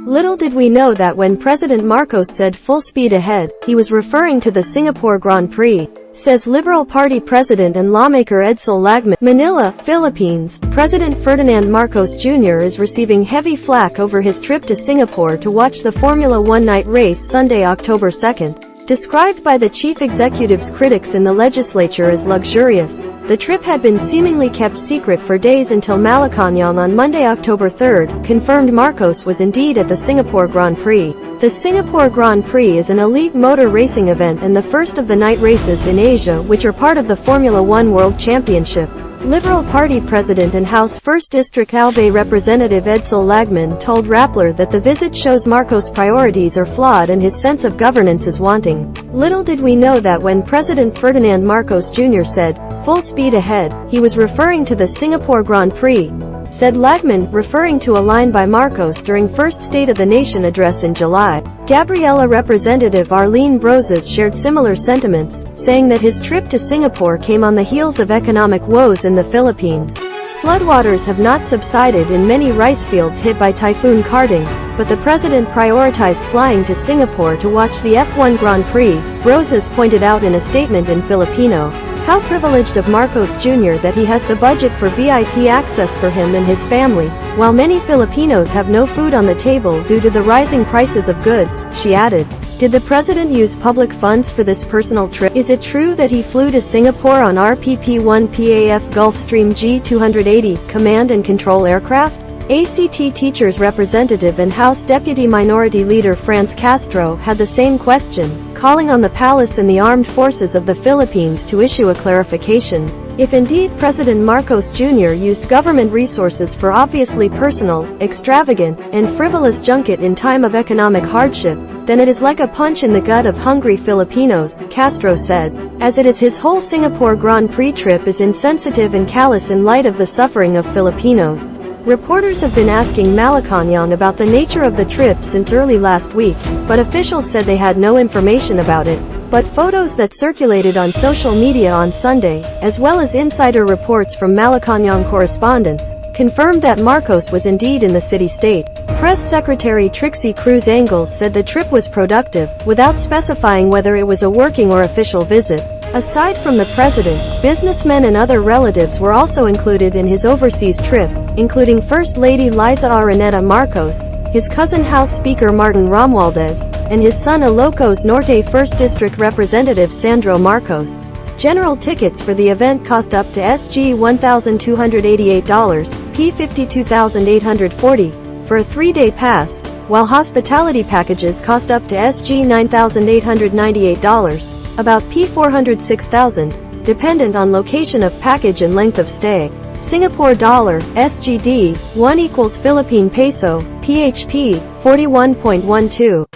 Little did we know that when President Marcos said full speed ahead, he was referring to the Singapore Grand Prix, says Liberal Party President and lawmaker Edsel Lagman. Manila, Philippines. President Ferdinand Marcos Jr. is receiving heavy flack over his trip to Singapore to watch the Formula One night race Sunday, October 2nd. Described by the chief executive's critics in the legislature as luxurious, the trip had been seemingly kept secret for days until Malacañang on Monday, October 3rd, confirmed Marcos was indeed at the Singapore Grand Prix. The Singapore Grand Prix is an elite motor racing event and the first of the night races in Asia which are part of the Formula One World Championship. Liberal Party President and House 1st District Albay Representative Edsel Lagman told Rappler that the visit shows Marcos' priorities are flawed and his sense of governance is wanting. Little did we know that when President Ferdinand Marcos Jr. said, "full speed ahead," he was referring to the Singapore Grand Prix, said Lagman, referring to a line by Marcos during First State of the Nation address in July. Gabriela Representative Arlene Brozas shared similar sentiments, saying that his trip to Singapore came on the heels of economic woes in the Philippines. Floodwaters have not subsided in many rice fields hit by Typhoon Carding, but the president prioritized flying to Singapore to watch the F1 Grand Prix, Brozas pointed out in a statement in Filipino. How privileged of Marcos Jr. that he has the budget for VIP access for him and his family, while many Filipinos have no food on the table due to the rising prices of goods, she added. Did the president use public funds for this personal trip? Is it true that he flew to Singapore on RPP-1 PAF Gulfstream G280 command and control aircraft? ACT Teachers Representative and House Deputy Minority Leader Franz Castro had the same question, calling on the palace and the armed forces of the Philippines to issue a clarification. If indeed President Marcos Jr. used government resources for obviously personal, extravagant, and frivolous junket in time of economic hardship, then it is like a punch in the gut of hungry Filipinos, Castro said, as it is his whole Singapore Grand Prix trip is insensitive and callous in light of the suffering of Filipinos. Reporters have been asking Malacañang about the nature of the trip since early last week, but officials said they had no information about it. But photos that circulated on social media on Sunday, as well as insider reports from Malacañang correspondents, confirmed that Marcos was indeed in the city-state. Press Secretary Trixie Cruz Angles said the trip was productive, without specifying whether it was a working or official visit. Aside from the president, businessmen and other relatives were also included in his overseas trip, including First Lady Liza Araneta Marcos, his cousin House Speaker Martin Romualdez, and his son Ilocos Norte 1st District Representative Sandro Marcos. General tickets for the event cost up to SG $1,288, P $52,840, for a 3-day pass, while hospitality packages cost up to SG $9,898, about P $406,000, dependent on location of package and length of stay. Singapore dollar, SGD, 1 equals Philippine peso, PHP, 41.12.